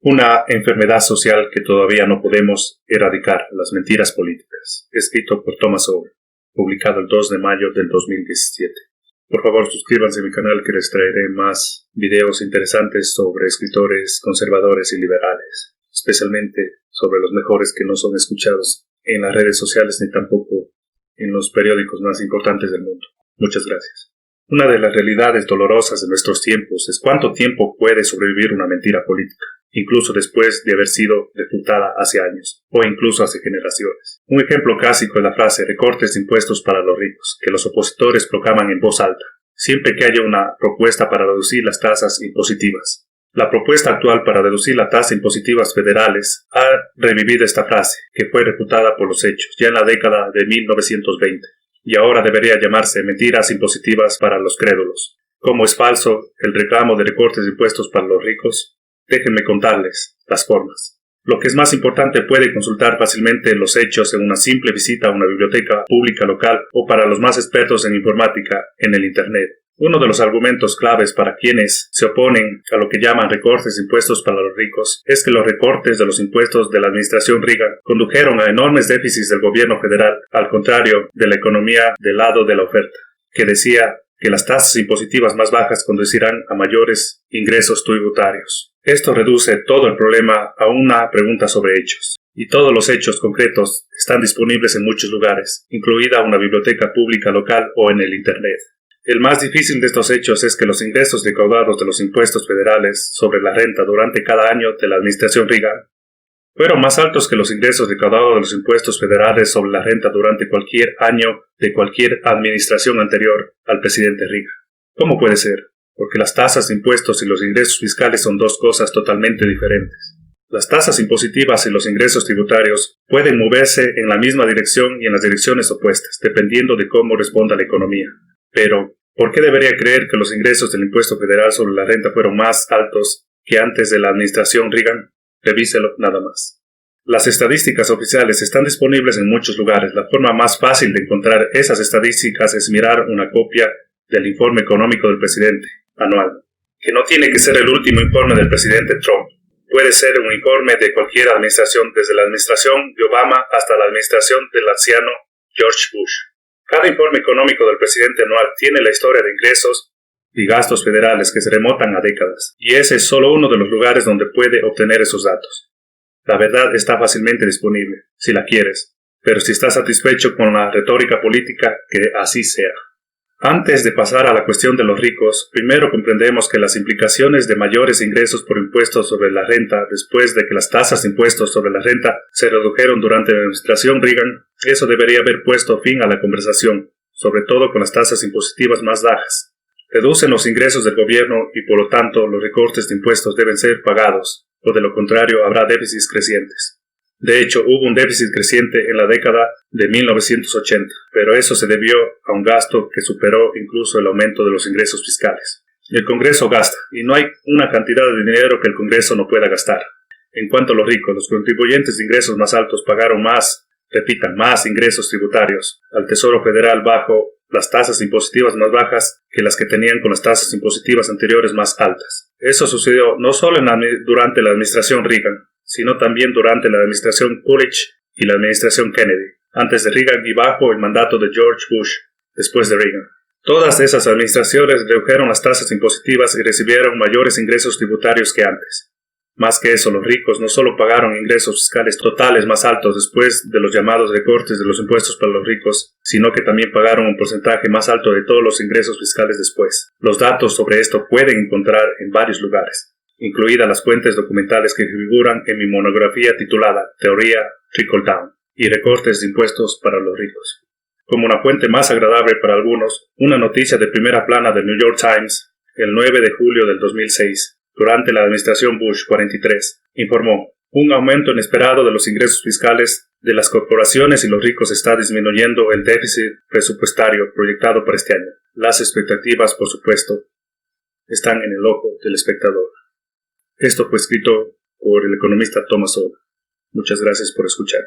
Una enfermedad social que todavía no podemos erradicar, las mentiras políticas. Escrito por Thomas Sowell, publicado el 2 de mayo del 2017. Por favor, suscríbanse a mi canal que les traeré más videos interesantes sobre escritores conservadores y liberales, especialmente sobre los mejores que no son escuchados en las redes sociales ni tampoco en los periódicos más importantes del mundo. Muchas gracias. Una de las realidades dolorosas de nuestros tiempos es cuánto tiempo puede sobrevivir una mentira política, incluso después de haber sido refutada hace años, o incluso hace generaciones. Un ejemplo clásico es la frase recortes de impuestos para los ricos, que los opositores proclaman en voz alta, siempre que haya una propuesta para reducir las tasas impositivas. La propuesta actual para reducir las tasas impositivas federales ha revivido esta frase, que fue refutada por los hechos, ya en la década de 1920. Y ahora debería llamarse mentiras impositivas para los crédulos. ¿Cómo es falso el reclamo de recortes de impuestos para los ricos? Déjenme contarles las formas. Lo que es más importante, puede consultar fácilmente los hechos en una simple visita a una biblioteca pública local o para los más expertos en informática en el Internet. Uno de los argumentos claves para quienes se oponen a lo que llaman recortes de impuestos para los ricos es que los recortes de los impuestos de la administración Reagan condujeron a enormes déficits del gobierno federal, al contrario de la economía del lado de la oferta, que decía que las tasas impositivas más bajas conducirán a mayores ingresos tributarios. Esto reduce todo el problema a una pregunta sobre hechos. Y todos los hechos concretos están disponibles en muchos lugares, incluida una biblioteca pública local o en el Internet. El más difícil de estos hechos es que los ingresos recaudados de los impuestos federales sobre la renta durante cada año de la administración Reagan fueron más altos que los ingresos recaudados de los impuestos federales sobre la renta durante cualquier año de cualquier administración anterior al presidente Reagan. ¿Cómo puede ser? Porque las tasas de impuestos y los ingresos fiscales son dos cosas totalmente diferentes. Las tasas impositivas y los ingresos tributarios pueden moverse en la misma dirección y en las direcciones opuestas, dependiendo de cómo responda la economía. Pero, ¿por qué debería creer que los ingresos del impuesto federal sobre la renta fueron más altos que antes de la administración Reagan? Revíselo nada más. Las estadísticas oficiales están disponibles en muchos lugares. La forma más fácil de encontrar esas estadísticas es mirar una copia del informe económico del presidente anual, que no tiene que ser el último informe del presidente Trump. Puede ser un informe de cualquier administración, desde la administración de Obama hasta la administración del anciano George Bush. Cada informe económico del presidente anual tiene la historia de ingresos y gastos federales que se remontan a décadas, y ese es solo uno de los lugares donde puede obtener esos datos. La verdad está fácilmente disponible, si la quieres, pero si estás satisfecho con la retórica política, que así sea. Antes de pasar a la cuestión de los ricos, primero comprendemos que las implicaciones de mayores ingresos por impuestos sobre la renta después de que las tasas de impuestos sobre la renta se redujeron durante la administración Reagan, eso debería haber puesto fin a la conversación, sobre todo con las tasas impositivas más bajas. Reducen los ingresos del gobierno y por lo tanto los recortes de impuestos deben ser pagados, o de lo contrario habrá déficits crecientes. De hecho, hubo un déficit creciente en la década de 1980, pero eso se debió a un gasto que superó incluso el aumento de los ingresos fiscales. El Congreso gasta, y no hay una cantidad de dinero que el Congreso no pueda gastar. En cuanto a los ricos, los contribuyentes de ingresos más altos pagaron más ingresos tributarios al Tesoro Federal bajo las tasas impositivas más bajas que las que tenían con las tasas impositivas anteriores más altas. Eso sucedió no solo durante la administración Reagan, sino también durante la administración Coolidge y la administración Kennedy, antes de Reagan y bajo el mandato de George Bush, después de Reagan. Todas esas administraciones redujeron las tasas impositivas y recibieron mayores ingresos tributarios que antes. Más que eso, los ricos no solo pagaron ingresos fiscales totales más altos después de los llamados recortes de los impuestos para los ricos, sino que también pagaron un porcentaje más alto de todos los ingresos fiscales después. Los datos sobre esto pueden encontrar en varios lugares, incluidas las fuentes documentales que figuran en mi monografía titulada Teoría Trickle Down y recortes de impuestos para los ricos. Como una fuente más agradable para algunos, una noticia de primera plana del New York Times, el 9 de julio del 2006, durante la administración Bush 43, informó: un aumento inesperado de los ingresos fiscales de las corporaciones y los ricos está disminuyendo el déficit presupuestario proyectado para este año. Las expectativas, por supuesto, están en el ojo del espectador. Esto fue escrito por el economista Thomas Sowell. Muchas gracias por escuchar.